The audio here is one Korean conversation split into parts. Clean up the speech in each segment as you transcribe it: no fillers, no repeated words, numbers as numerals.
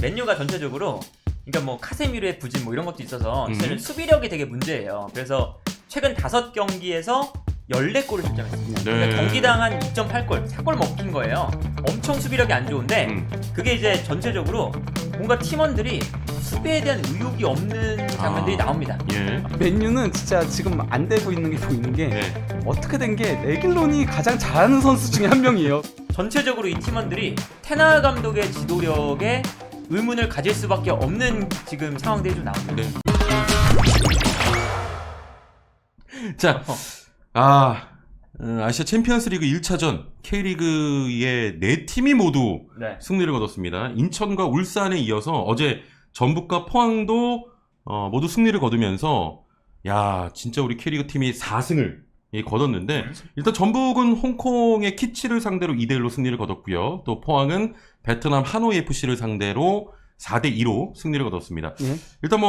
맨유가 전체적으로 그러니까 뭐 카세미르의 부진 뭐 이런 것도 있어서 사실 수비력이 되게 문제예요. 그래서 최근 5경기에서 14골을 실점했습니다. 네. 그러니까 경기당 한 2.8골, 4골 먹힌 거예요. 엄청 수비력이 안 좋은데 그게 이제 전체적으로 뭔가 팀원들이 수비에 대한 의욕이 없는 장면들이 나옵니다. 예. 맨유는 진짜 지금 안 되고 있는 게 보이는 게 네. 어떻게 된 게 레길론이 가장 잘하는 선수 중에 한 명이에요. 전체적으로 이 팀원들이 테나 감독의 지도력에 의문을 가질 수밖에 없는 지금 상황들이 좀 나옵니다. 네. 자, 아시아 챔피언스리그 1차전 K리그의 4팀이 모두 네. 승리를 거뒀습니다. 인천과 울산에 이어서 어제 전북과 포항도 모두 승리를 거두면서 야 진짜 우리 K리그 팀이 4승을 거뒀는데 일단 전북은 홍콩의 키치를 상대로 2대1로 승리를 거뒀고요. 또 포항은 베트남 하노이 FC를 상대로 4대2로 승리를 거뒀습니다. 예. 일단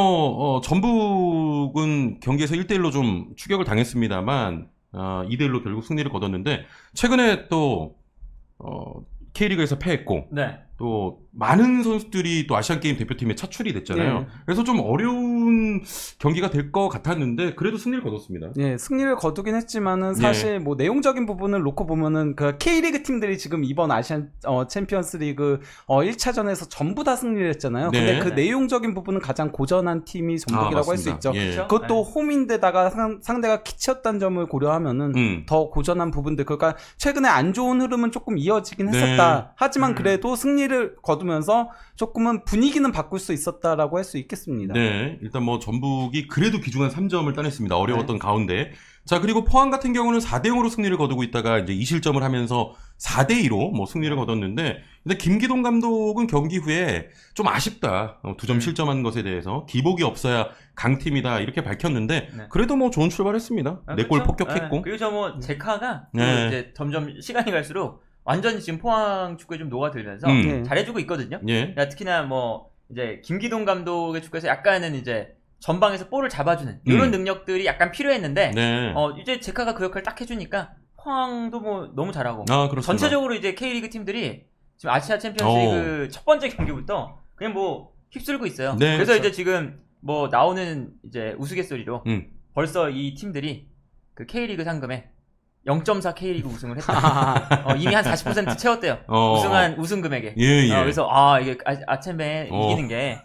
전북은 경기에서 1대1로 좀 추격을 당했습니다만 2대1로 결국 승리를 거뒀는데 최근에 또 K리그에서 패했고 네. 또 많은 선수들이 또 아시안게임 대표팀에 차출이 됐잖아요. 네. 그래서 좀 어려운 경기가 될 것 같았는데 그래도 승리를 거뒀습니다. 예, 승리를 거두긴 했지만은 사실 뭐 내용적인 부분을 놓고 보면은 그 K리그 팀들이 지금 이번 아시안 챔피언스리그 1차전에서 전부 다 승리를 했잖아요. 네. 근데 그 내용적인 부분은 가장 고전한 팀이 전북이라고 할 수 맞습니다. 있죠. 예. 그것도 홈인데다가 상대가 키치였다는 점을 고려하면은 더 고전한 부분들, 그러니까 최근에 안 좋은 흐름은 조금 이어지긴 네. 했었다. 하지만 그래도 승리를 거두면서 조금은 분위기는 바꿀 수 있었다라고 할 수 있겠습니다. 네, 일단 전북이 그래도 귀중한 3점을 따냈습니다. 어려웠던 가운데. 자, 그리고 포항 같은 경우는 4대0으로 승리를 거두고 있다가 이제 2실점을 하면서 4대2로 승리를 거뒀는데, 근데 김기동 감독은 경기 후에 좀 아쉽다. 2점 실점한 것에 대해서 기복이 없어야 강팀이다. 이렇게 밝혔는데, 네. 그래도 좋은 출발했습니다. 4골 그렇죠? 폭격했고. 네. 그리고 제카가 네. 이제 점점 시간이 갈수록 완전히 지금 포항 축구에 좀 녹아들면서 네. 잘해주고 있거든요. 예. 특히나 이제 김기동 감독의 축구에서 약간은 이제 전방에서 볼을 잡아주는 이런 능력들이 약간 필요했는데 네. 이제 제카가 그 역할을 딱 해주니까 포항도 너무 잘하고 그렇습니다. 전체적으로 이제 K리그 팀들이 지금 아시아 챔피언스리그 첫 번째 경기부터 그냥 휩쓸고 있어요. 네, 그래서 그렇죠. 이제 지금 나오는 이제 우스갯소리로 벌써 이 팀들이 그 K리그 상금에 0.4 K리그 우승을 했다. 이미 한 40% 채웠대요. 우승 금액에. 예. 그래서 이게 아챔에 이기는 게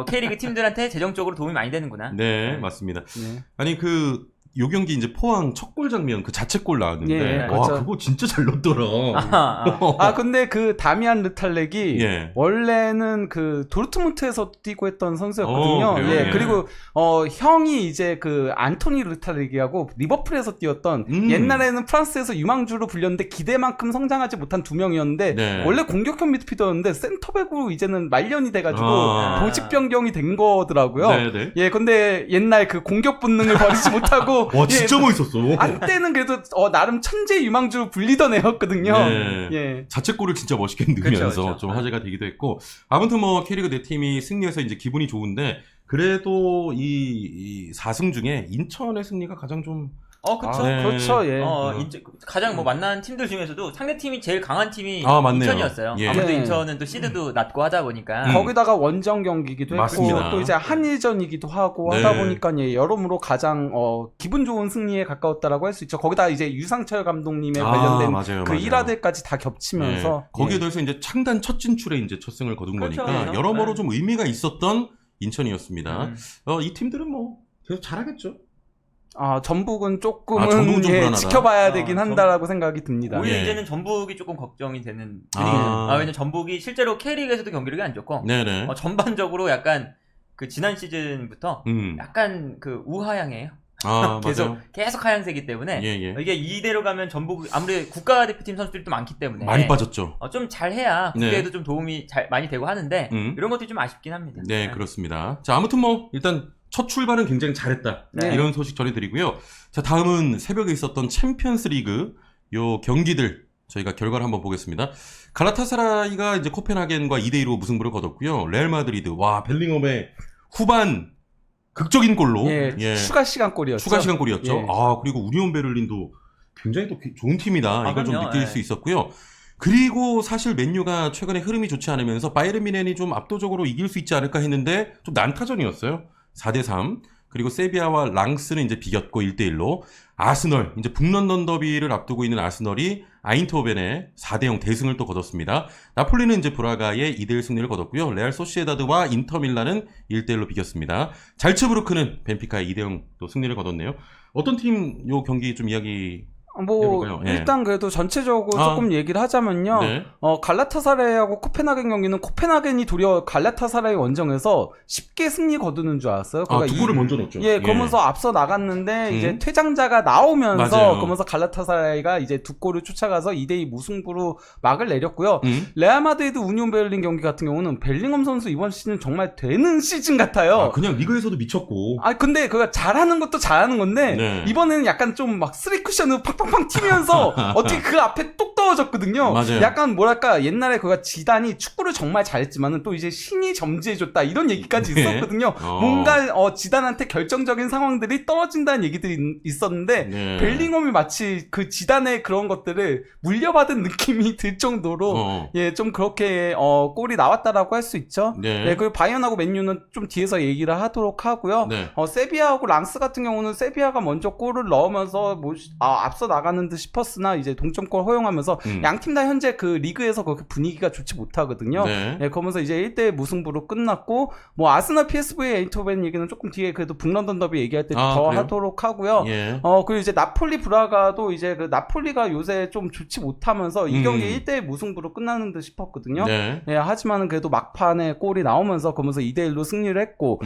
K리그 팀들한테 재정적으로 도움이 많이 되는구나. 네, 맞습니다. 네. 아니 요 경기 이제 포항 첫 골 장면 그 자책골 나왔는데 예, 와 그렇죠. 그거 진짜 잘 넣었더라. 근데 그 다미안 르탈렉이 예. 원래는 그 도르트문트에서 뛰고 했던 선수였거든요. 그래요? 예. 예. 그리고 형이 이제 그 안토니 르탈렉이하고 리버풀에서 뛰었던 옛날에는 프랑스에서 유망주로 불렸는데 기대만큼 성장하지 못한 두 명이었는데 네. 원래 공격형 미드필더였는데 센터백으로 이제는 말년이 돼가지고 보직 변경이 된 거더라고요. 네네. 예, 근데 옛날 그 공격 본능을 버리지 못하고 와 진짜 멋있었어. 한때는 그래도 나름 천재 유망주로 불리던 애였거든요. 네. 예. 자책골을 진짜 멋있게 넣으면서 그쵸. 좀 화제가 되기도 했고 아무튼 K리그 네 팀이 승리해서 이제 기분이 좋은데 그래도 이 4승 중에 인천의 승리가 가장 좀 그쵸. 네. 그렇죠. 예. 가장 만난 팀들 중에서도 상대 팀이 제일 강한 팀이 맞네요. 인천이었어요. 예. 아무래도 네. 인천은 또 시드도 낮고 하다 보니까. 거기다가 원정 경기기도 맞습니다. 했고 또 이제 한일전이기도 하고 네. 하다 보니까 여러모로 가장 기분 좋은 승리에 가까웠다라고 할 수 있죠. 거기다 이제 유상철 감독님에 관련된 맞아요, 그 맞아요. 일화들까지 다 겹치면서 네. 거기에 더해서 이제 창단 첫 진출에 이제 첫 승을 거둔 그렇죠, 거니까 그렇죠. 여러모로 네. 좀 의미가 있었던 인천이었습니다. 이 팀들은 계속 잘하겠죠. 전북은 조금은 전북은 좀 불안하다. 지켜봐야 되긴 한다라고 생각이 듭니다. 오히려 예. 이제는 전북이 조금 걱정이 되는 분위기죠. 왜냐면 전북이 실제로 K리그에서도 경기력이 안 좋고 네네. 전반적으로 약간 그 지난 시즌부터 약간 그 우하향이에요. 계속 하향세기 때문에 이게 이대로 가면 전북 아무리 국가대표팀 선수들이 또 많기 때문에 많이 빠졌죠. 좀 잘해야 국대에도 네. 좀 도움이 많이 되고 하는데 이런 것들이 좀 아쉽긴 합니다. 네, 그렇습니다. 자, 아무튼 일단 첫 출발은 굉장히 잘했다. 네. 이런 소식 전해드리고요. 자, 다음은 새벽에 있었던 챔피언스 리그 요 경기들 저희가 결과를 한번 보겠습니다. 갈라타사라이가 이제 코펜하겐과 2대2로 무승부를 거뒀고요. 레알 마드리드, 벨링엄의 후반 극적인 골로 추가 시간 골이었죠. 추가 시간 골이었죠. 예. 그리고 우니온 베를린도 굉장히 또 좋은 팀이다. 이걸 좀 그럼요. 느낄 수 있었고요. 그리고 사실 맨유가 최근에 흐름이 좋지 않으면서 바이에른 뮌헨이 좀 압도적으로 이길 수 있지 않을까 했는데 좀 난타전이었어요. 4대3. 그리고 세비야와 랑스는 이제 비겼고 1대1로. 아스널, 이제 북런던 더비를 앞두고 있는 아스널이 아인트호벤에 4대0 대승을 또 거뒀습니다. 나폴리는 이제 브라가의 2대1 승리를 거뒀고요. 레알 소시에다드와 인터밀란은 1대1로 비겼습니다. 잘츠부르크는 벤피카의 2대0 또 승리를 거뒀네요. 어떤 팀 요 경기 좀 이야기 뭐 해볼까요? 예. 일단 그래도 전체적으로 조금 얘기를 하자면요. 네. 갈라타사라이하고 코펜하겐 경기는 코펜하겐이 도리어 갈라타사라이 원정에서 쉽게 승리 거두는 줄 알았어요. 그러니까 두 골을 먼저 넣었죠. 예, 그러면서 앞서 나갔는데 이제 음. 퇴장자가 나오면서 맞아요. 그러면서 갈라타사라이가 이제 두 골을 쫓아가서 2대2 무승부로 막을 내렸고요. 레알 마드리드 우니온 베를린 경기 같은 경우는 벨링엄 선수 이번 시즌 정말 되는 시즌 같아요. 그냥 리그에서도 미쳤고. 근데 그가 잘하는 것도 잘하는 건데 네. 이번에는 약간 좀 막 쓰리 쿠션으로 팍팍팍 튀면서 어떻게 그 앞에 똑 떨어졌거든요. 맞아요. 약간 뭐랄까 옛날에 그가 지단이 축구를 정말 잘했지만은 또 이제 신이 점지해줬다 이런 얘기까지 네. 있었거든요. 뭔가 지단한테 결정적인 상황들이 떨어진다는 얘기들이 있었는데 네. 벨링엄이 마치 그 지단의 그런 것들을 물려받은 느낌이 들 정도로 예, 좀 그렇게 골이 나왔다라고 할 수 있죠. 네. 네, 그리고 바이언하고 맨유는 좀 뒤에서 얘기를 하도록 하고요. 네. 세비야하고 랑스 같은 경우는 세비야가 먼저 골을 넣으면서 앞서 나가는 듯 싶었으나 이제 동점골 허용하면서 양 팀 다 현재 그 리그에서 그렇게 분위기가 좋지 못하거든요. 네. 네, 그러면서 이제 1대 무승부로 끝났고 뭐 아스널 PSV 에인트호벤 얘기는 조금 뒤에 그래도 북런던 더비 얘기할 때 더 그래요? 하도록 하고요. 예. 그리고 이제 나폴리 브라가도 이제 그 나폴리가 요새 좀 좋지 못하면서 이 경기 1대 무승부로 끝나는 듯 싶었거든요. 네. 네, 하지만은 그래도 막판에 골이 나오면서 그러면서 2대1로 승리를 했고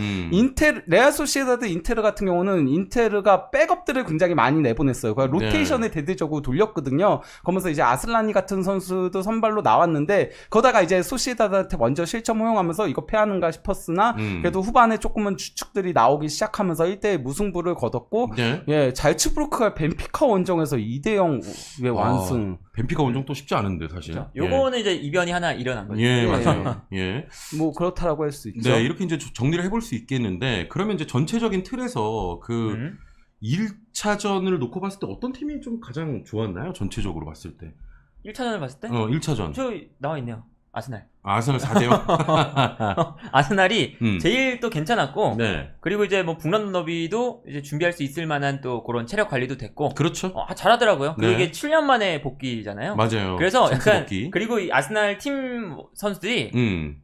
레알 소시에다드 인테르 같은 경우는 인테르가 백업들을 굉장히 많이 내보냈어요. 그러니까 로테이션을 대대적으로 돌렸거든요. 그러면서 이제 아슬라니 같은 선수도 선발로 나왔는데 거다가 이제 소시에다드한테 먼저 실점 허용하면서 이거 패하는가 싶었으나 그래도 후반에 조금은 주축들이 나오기 시작하면서 1대1 무승부를 거뒀고 네. 예, 잘츠부르크가 벤피카 원정에서 2대0의 완승. 벤피카 원정 또 쉽지 않은데 사실. 그렇죠. 요거는 이제 이변이 하나 일어난 거죠. 예, 맞아요. 예. 뭐 그렇다라고 할 수 있죠. 네, 이렇게 이제 정리를 해볼 수 있겠는데 그러면 이제 전체적인 틀에서 그 1차전을 놓고 봤을 때 어떤 팀이 좀 가장 좋았나요? 전체적으로 봤을 때. 1차전을 봤을 때? 1차전. 저 나와 있네요. 아스날. 아스널 4대0. 아스날이 제일 또 괜찮았고, 네. 그리고 이제 뭐 북런던 더비도 이제 준비할 수 있을 만한 또 그런 체력 관리도 됐고, 그렇죠. 잘하더라고요. 그리고 네. 이게 7년 만에 복귀잖아요. 맞아요. 그래서 약간 복귀. 그리고 이 아스날 팀 선수들이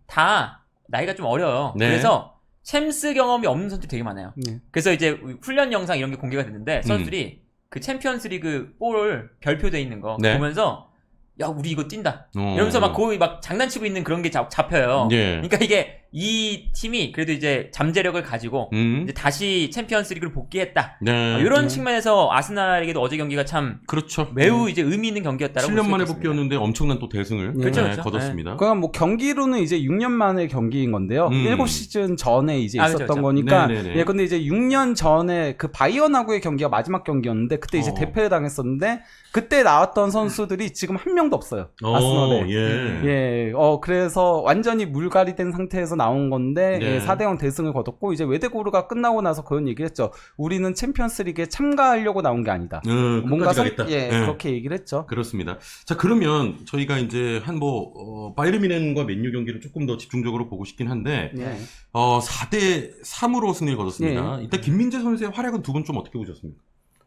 다 나이가 좀 어려요. 네. 그래서 챔스 경험이 없는 선수들이 되게 많아요. 네. 그래서 이제 훈련 영상 이런 게 공개가 됐는데 선수들이 그 챔피언스리그 볼 별표돼 있는 거 네. 보면서 야 우리 이거 뛴다 이러면서 막 거의 막 장난치고 있는 그런 게 잡혀요. 예. 그러니까 이게 이 팀이 그래도 이제 잠재력을 가지고 이제 다시 챔피언스리그를 복귀했다. 네. 이런 측면에서 아스날에게도 어제 경기가 참 그렇죠. 매우 이제 의미 있는 경기였다라고 7년 만에 복귀였는데 엄청난 또 대승을 그렇죠, 그렇죠. 거뒀습니다. 그러니까 뭐 경기로는 이제 6년 만의 경기인 건데요. 7시즌 전에 이제 있었던 그렇죠. 거니까. 네네네. 예, 근데 이제 6년 전에 그 바이언하고의 경기가 마지막 경기였는데 그때 이제 대패를 당했었는데 그때 나왔던 선수들이 지금 한 명도 없어요. 아스널에. 예. 그래서 완전히 물갈이 된 상태에서 나온 건데 네. 4대0 대승을 거뒀고 이제 웨데고르가 끝나고 나서 그런 얘기를 했죠. 우리는 챔피언스리그에 참가하려고 나온 게 아니다. 뭔가 그렇게 얘기를 했죠. 그렇습니다. 자, 그러면 저희가 이제 바이에른 뮌헨과 맨유 경기를 조금 더 집중적으로 보고 싶긴 한데 4대3으로 승리를 거뒀습니다. 일단 김민재 선수의 활약은 두 분 좀 어떻게 보셨습니까?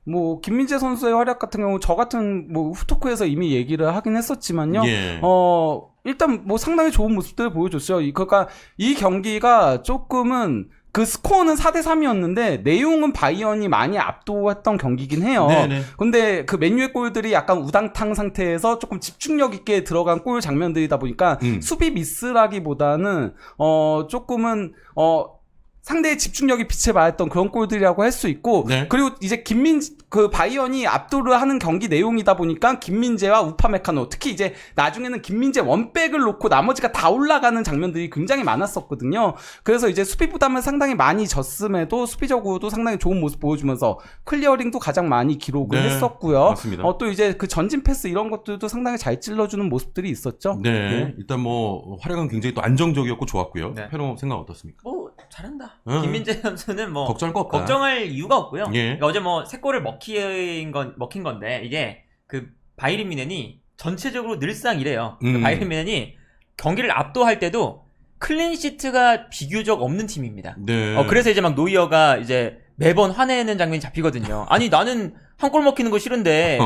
뭐 김민재 선수의 활약 같은 경우 저 같은 뭐 후토크에서 이미 얘기를 하긴 했었지만요. 예. 일단 뭐 상당히 좋은 모습들을 보여줬어요. 그러니까 이 경기가 조금은 그 스코어는 4대3이었는데 내용은 바이언이 많이 압도했던 경기긴 해요. 네네. 근데 그 맨유의 골들이 약간 우당탕 상태에서 조금 집중력 있게 들어간 골 장면들이다 보니까 수비 미스라기보다는 조금은 상대의 집중력이 빛을 발했던 그런 골들이라고 할 수 있고 그리고 이제 그 바이언이 압도를 하는 경기 내용이다 보니까 김민재와 우파메카노 특히 이제 나중에는 김민재 원백을 놓고 나머지가 다 올라가는 장면들이 굉장히 많았었거든요. 그래서 이제 수비 부담을 상당히 많이 졌음에도 수비적으로도 상당히 좋은 모습 보여주면서 클리어링도 가장 많이 기록을 했었고요. 맞습니다. 또 이제 그 전진 패스 이런 것들도 상당히 잘 찔러주는 모습들이 있었죠. 네. 일단 뭐 활약은 굉장히 또 안정적이었고 좋았고요. 페노 생각 어떻습니까? 잘한다. 김민재 선수는 뭐 걱정할 거 없다. 걱정할 이유가 없고요. 예. 그러니까 어제 뭐 3골을 먹힌 건데 이게 그 바이에른 뮌헨이 전체적으로 늘상 이래요. 바이에른 뮌헨이 경기를 압도할 때도 클린시트가 비교적 없는 팀입니다. 네. 그래서 이제 막 노이어가 이제 매번 화내는 장면이 잡히거든요. 아니 나는 한 골 먹히는 거 싫은데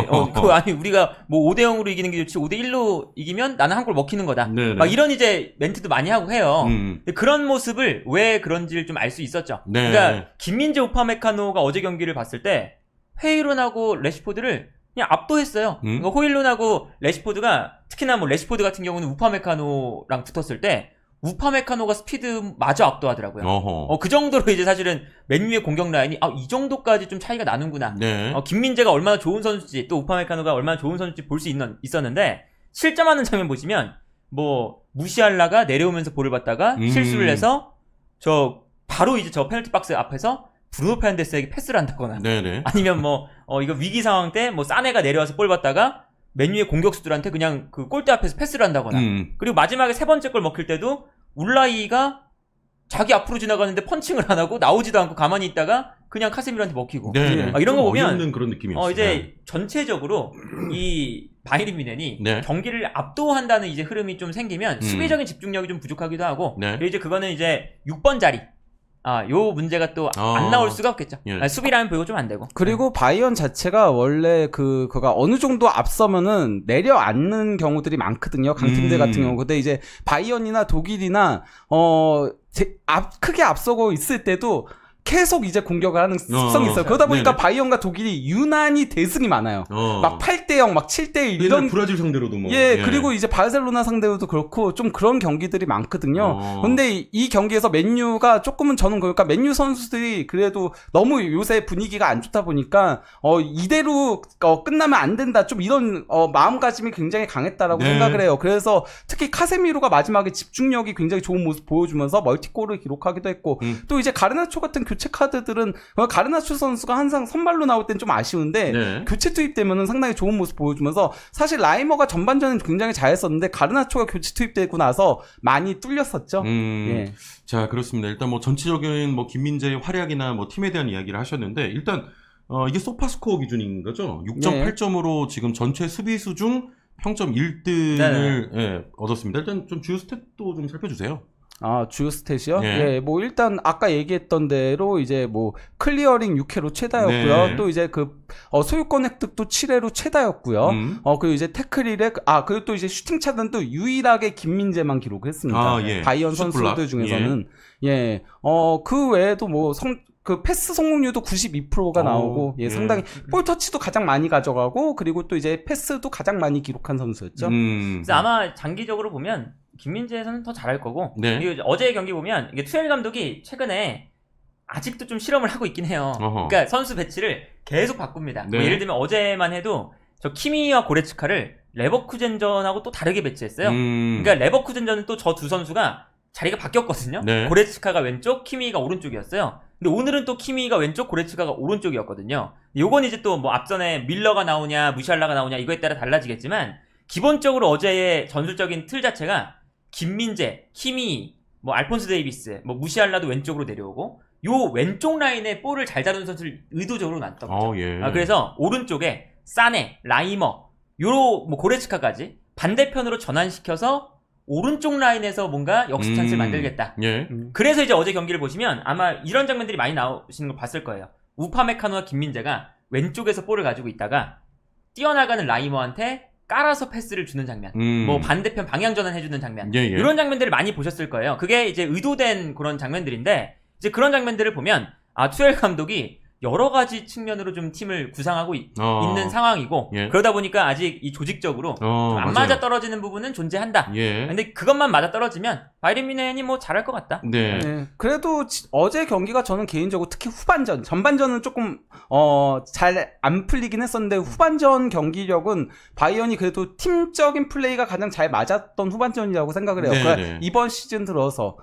아니 우리가 뭐 5대0으로 이기는 게 좋지 5대1로 이기면 나는 한 골 먹히는 거다. 네네. 막 이런 이제 멘트도 많이 하고 해요. 근데 그런 모습을 왜 그런지를 좀 알 수 있었죠. 네. 그러니까 김민재 우파메카노가 어제 경기를 봤을 때 헤이론하고 레시포드를 그냥 압도했어요. 그러니까 호일론하고 레시포드가 특히나 뭐 레시포드 같은 경우는 우파메카노랑 붙었을 때 우파메카노가 스피드 마저 압도하더라고요. 그 정도로 이제 사실은 맨유의 공격 라인이 이 정도까지 좀 차이가 나는구나. 네. 김민재가 얼마나 좋은 선수인지 또 우파메카노가 얼마나 좋은 선수인지 볼 수 있었는데 실점하는 장면 보시면 뭐 무시할라가 내려오면서 볼을 받다가 실수를 해서 바로 이제 저 페널티 박스 앞에서 브루노 페르난데스에게 패스를 한다거나 네네. 아니면 뭐 이거 위기 상황 때 뭐 사네가 내려와서 볼 받다가 맨유의 공격수들한테 그냥 그 골대 앞에서 패스를 한다거나 그리고 마지막에 세 번째 골 먹힐 때도 울라이가 자기 앞으로 지나가는데 펀칭을 안 하고 나오지도 않고 가만히 있다가 그냥 카세미로한테 먹히고 이런 거 보면 어이없는 그런 느낌이었어요. 이제 전체적으로 이 바이에른 뮌헨이 경기를 압도한다는 이제 흐름이 좀 생기면 수비적인 집중력이 좀 부족하기도 하고 그리고 이제 그거는 이제 6번 자리 요 문제가 또 안 나올 수가 없겠죠. 수비라면 보이고 좀 안 되고. 그리고 바이언 자체가 원래 그가 어느 정도 앞서면은 내려앉는 경우들이 많거든요. 강팀들 같은 경우. 근데 이제 바이언이나 독일이나 크게 앞서고 있을 때도 계속 이제 공격을 하는 습성이 있어요. 그러다 보니까 네네. 바이언과 독일이 유난히 대승이 많아요. 막 8대0, 막 7대1 이런 브라질 상대로도 뭐. 그리고 이제 바르셀로나 상대로도 그렇고 좀 그런 경기들이 많거든요. 근데 이 경기에서 맨유가 조금은 저는 그러니까 맨유 선수들이 그래도 너무 요새 분위기가 안 좋다 보니까 이대로 끝나면 안 된다. 좀 이런 마음가짐이 굉장히 강했다라고 생각을 해요. 그래서 특히 카세미로가 마지막에 집중력이 굉장히 좋은 모습 보여주면서 멀티골을 기록하기도 했고 또 이제 가르나초 같은 교체 카드들은 가르나초 선수가 항상 선발로 나올 땐 좀 아쉬운데 교체 투입되면은 상당히 좋은 모습 보여주면서 사실 라이머가 전반전은 굉장히 잘했었는데 가르나초가 교체 투입되고 나서 많이 뚫렸었죠. 자, 그렇습니다. 일단 뭐 전체적인 뭐 김민재의 활약이나 뭐 팀에 대한 이야기를 하셨는데 일단 이게 소파스코어 기준인 거죠. 6.8점으로 지금 전체 수비수 중 평점 1등을 얻었습니다. 일단 좀 주요 스탯도 좀 살펴주세요. 주요 스탯이요? 뭐 일단 아까 얘기했던 대로 이제 뭐 클리어링 6회로 최다였고요. 또 이제 소유권 획득도 7회로 최다였고요. 그리고 이제 태클 1회, 그리고 또 이제 슈팅 차단도 유일하게 김민재만 기록을 했습니다. 바이언 선수들 중에서는. 그 외에도 뭐 패스 성공률도 92%가 나오고, 상당히 볼 터치도 가장 많이 가져가고, 그리고 또 이제 패스도 가장 많이 기록한 선수였죠. 그래서 아마 장기적으로 보면 김민재에서는 더 잘할 거고 그리고 어제의 경기 보면 이게 투엘 감독이 최근에 아직도 좀 실험을 하고 있긴 해요. 그러니까 선수 배치를 계속 바꿉니다. 뭐 예를 들면 어제만 해도 저 키미와 고레츠카를 레버쿠젠전하고 또 다르게 배치했어요. 그러니까 레버쿠젠전은 또 저 두 선수가 자리가 바뀌었거든요. 고레츠카가 왼쪽, 키미가 오른쪽이었어요. 근데 오늘은 또 키미가 왼쪽, 고레츠카가 오른쪽이었거든요. 요건 이제 또 뭐 앞전에 밀러가 나오냐, 무시할라가 나오냐 이거에 따라 달라지겠지만 기본적으로 어제의 전술적인 틀 자체가 김민재, 키미, 뭐 알폰스 데이비스, 뭐 무시할라도 왼쪽으로 내려오고 요 왼쪽 라인에 볼을 잘 다루는 선수를 의도적으로 놨던 거죠. 그래서 오른쪽에 사네, 라이머, 뭐 고레츠카까지 반대편으로 전환시켜서 오른쪽 라인에서 뭔가 역습 찬스를 만들겠다. 그래서 이제 어제 경기를 보시면 아마 이런 장면들이 많이 나오시는 걸 봤을 거예요. 우파메카노와 김민재가 왼쪽에서 볼을 가지고 있다가 뛰어나가는 라이머한테 깔아서 패스를 주는 장면, 뭐 반대편 방향 전환해주는 장면, 이런 장면들을 많이 보셨을 거예요. 그게 이제 의도된 그런 장면들인데 이제 그런 장면들을 보면 투엘 감독이 여러 가지 측면으로 좀 팀을 구상하고 있는 상황이고 그러다 보니까 아직 이 조직적으로 좀 안 맞아 떨어지는 부분은 존재한다. 근데 그것만 맞아 떨어지면 바이에른 뮌헨이 뭐 잘할 것 같다. 그래도 어제 경기가 저는 개인적으로 특히 후반전, 전반전은 조금 잘 안 풀리긴 했었는데 후반전 경기력은 바이언이 그래도 팀적인 플레이가 가장 잘 맞았던 후반전이라고 생각을 해요. 그러니까 이번 시즌 들어서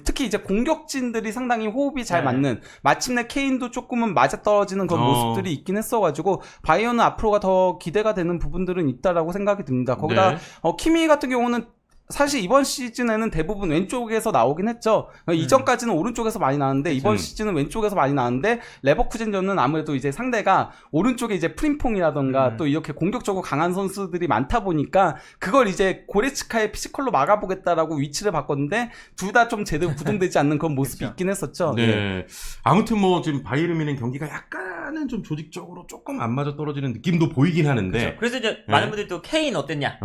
특히 이제 공격진들이 상당히 호흡이 잘 맞는, 마침내 케인도 조금은 맞아떨어지는 그런 모습들이 있긴 했어가지고 바이언은 앞으로가 더 기대가 되는 부분들은 있다라고 생각이 듭니다. 거기다 키미 같은 경우는 사실 이번 시즌에는 대부분 왼쪽에서 나오긴 했죠. 이전까지는 오른쪽에서 많이 나왔는데 이번 시즌은 왼쪽에서 많이 나왔는데 레버쿠젠전은 아무래도 이제 상대가 오른쪽에 이제 프림퐁이라던가 또 이렇게 공격적으로 강한 선수들이 많다 보니까 그걸 이제 고레츠카의 피지컬로 막아보겠다라고 위치를 바꿨는데 둘 다 좀 제대로 구동되지 않는 그런 모습이 있긴 했었죠. 네. 예. 아무튼 뭐 지금 바이에른 뮌헨 경기가 약간은 좀 조직적으로 조금 안 맞아 떨어지는 느낌도 보이긴 하는데. 그렇죠. 그래서 이제 많은 분들이 또 케인 어땠냐?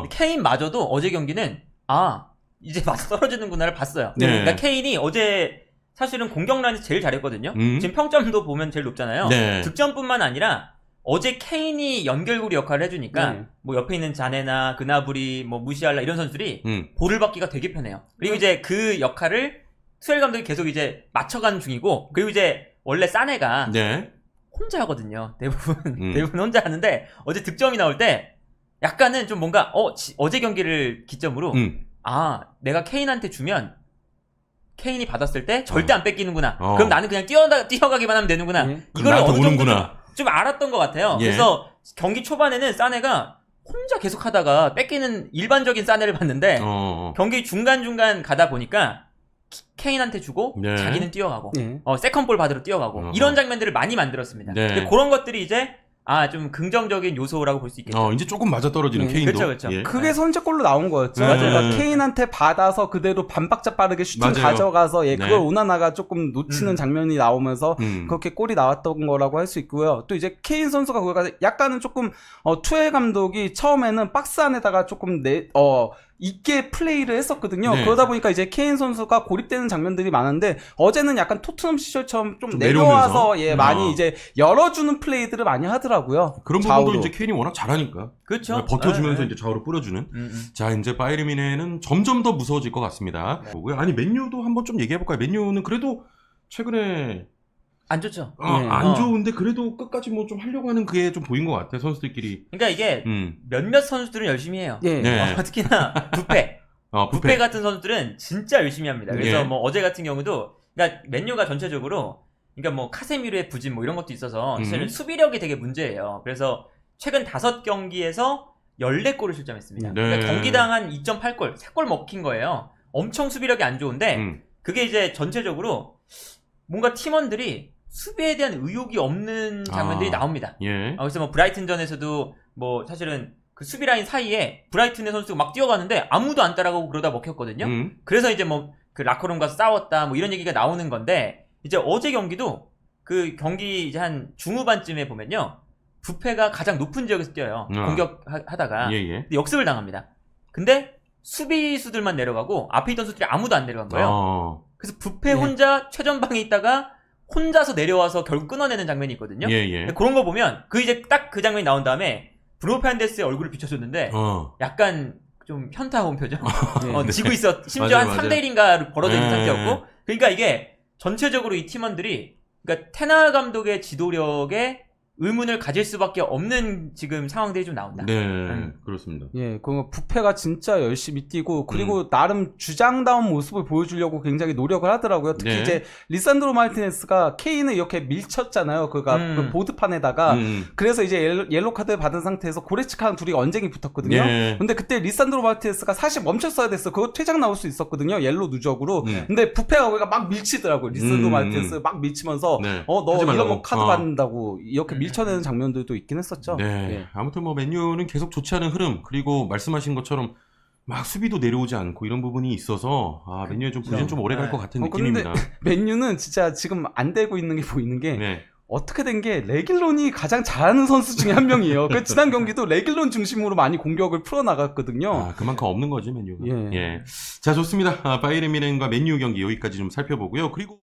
케인마저도 어제 경기는 이제 맞아 떨어지는구나를 봤어요. 네. 그러니까 케인이 어제 사실은 공격 라인에서 제일 잘했거든요. 지금 평점도 보면 제일 높잖아요. 네. 득점뿐만 아니라 어제 케인이 연결고리 역할을 해주니까 뭐 옆에 있는 자네나 그나브리, 뭐 무시알라 이런 선수들이 볼을 받기가 되게 편해요. 그리고 이제 그 역할을 투엘 감독이 계속 이제 맞춰가는 중이고, 그리고 이제 원래 사네가 네. 혼자 하거든요. 대부분 혼자 하는데 어제 득점이 나올 때 약간은 좀 뭔가 어제 경기를 기점으로 내가 케인한테 주면 케인이 받았을 때 절대 안 뺏기는구나. 그럼 나는 그냥 뛰어가기만 하면 되는구나. 이걸 어느 정도 좀 알았던 것 같아요. 예. 그래서 경기 초반에는 사네가 혼자 계속 하다가 뺏기는 일반적인 사네를 봤는데 경기 중간중간 가다 보니까 케인한테 주고 네. 자기는 뛰어가고 세컨볼 받으러 뛰어가고 이런 장면들을 많이 만들었습니다. 네. 근데 그런 것들이 이제 좀 긍정적인 요소라고 볼 수 있겠죠. 이제 조금 맞아 떨어지는 케인도. 그렇죠. 예. 그게 선제골로 나온 거였죠. 네. 그러니까 케인한테 받아서 그대로 반박자 빠르게 슈팅 맞아요. 가져가서 네. 그걸 오나나가 조금 놓치는 장면이 나오면서 그렇게 골이 나왔던 거라고 할 수 있고요. 또 이제 케인 선수가 그걸 약간은 조금 투엘 감독이 처음에는 박스 안에다가 조금 있게 플레이를 했었거든요. 네. 그러다 보니까 이제 케인 선수가 고립되는 장면들이 많은데 어제는 약간 토트넘 시절처럼 좀 내려오면서? 내려와서 많이 이제 열어주는 플레이들을 많이 하더라고요. 그런 좌우로. 부분도 이제 케인이 워낙 잘하니까. 그렇죠. 버텨주면서 이제 좌우로 뿌려주는. 자, 이제 바이에른 뮌헨은 점점 더 무서워질 것 같습니다. 아니, 맨유도 한번 좀 얘기해볼까요? 맨유는 그래도 최근에 안 좋죠. 안 좋은데 그래도 끝까지 뭐 좀 하려고 하는 그게 좀 보인 것 같아, 선수들끼리. 그러니까 이게 몇몇 선수들은 열심히 해요. 네. 특히나 부페 같은 선수들은 진짜 열심히 합니다. 그래서 뭐 어제 같은 경우도 그러니까 맨유가 전체적으로 그러니까 뭐 카세미르의 부진 뭐 이런 것도 있어서 사실은 수비력이 되게 문제예요. 그래서 최근 5경기에서 14골을 실점했습니다. 네. 그러니까 경기당 한 2.8골, 3골 먹힌 거예요. 엄청 수비력이 안 좋은데 그게 이제 전체적으로 뭔가 팀원들이 수비에 대한 의욕이 없는 장면들이 나옵니다. 예. 그래서 뭐 브라이튼전에서도 뭐 사실은 그 수비 라인 사이에 브라이튼의 선수가 막 뛰어가는데 아무도 안 따라가고 그러다 먹혔거든요. 그래서 이제 뭐 그 라커룸 가서 싸웠다 뭐 이런 얘기가 나오는 건데, 이제 어제 경기도 그 경기 이제 한 중후반쯤에 보면요, 부페가 가장 높은 지역에서 뛰어요. 공격하다가 근데 역습을 당합니다. 근데 수비수들만 내려가고 앞에 있던 선수들이 아무도 안 내려간 거예요. 그래서 부페 혼자 최전방에 있다가 혼자서 내려와서 결국 끊어내는 장면이 있거든요. 그런 거 보면 이제 딱 그 장면이 나온 다음에 브루노 페르난데스의 얼굴을 비춰줬는데 약간 좀 현타 온 표정. 지고 있어. 심지어 한 3대 1인가 벌어져 있는 상태였고. 그러니까 이게 전체적으로 이 팀원들이 그러니까 테나 감독의 지도력에 의문을 가질 수밖에 없는 지금 상황들이 좀 나온다. 네, 그렇습니다. 예, 그 부페가 진짜 열심히 뛰고 그리고 나름 주장다운 모습을 보여주려고 굉장히 노력을 하더라고요. 특히 이제 리산드로 마르티네스가 케인을 이렇게 밀쳤잖아요. 그 보드판에다가. 그래서 이제 옐로 카드 받은 상태에서 고레츠카랑 둘이 언쟁이 붙었거든요. 근데 그때 리산드로 마르티네스가 사실 멈췄어야 됐어. 그거 퇴장 나올 수 있었거든요. 옐로 누적으로. 근데 부페가 거기가 막 밀치더라고요. 리산드로 마르티네스 막 밀치면서 너 이런 거 카드 받는다고 이렇게 밀쳐내는 장면들도 있긴 했었죠. 네. 아무튼 뭐 맨유는 계속 좋지 않은 흐름, 그리고 말씀하신 것처럼 막 수비도 내려오지 않고 이런 부분이 있어서 맨유의 좀 부진 좀 오래 갈 것 같은 느낌입니다. 맨유는 진짜 지금 안 되고 있는 게 보이는 게 어떻게 된 게 레길론이 가장 잘하는 선수 중에 한 명이에요. 그 지난 경기도 레길론 중심으로 많이 공격을 풀어나갔거든요. 그만큼 없는 거지 맨유가. 자, 좋습니다. 바이에른 뮌헨과 맨유 경기 여기까지 좀 살펴보고요. 그리고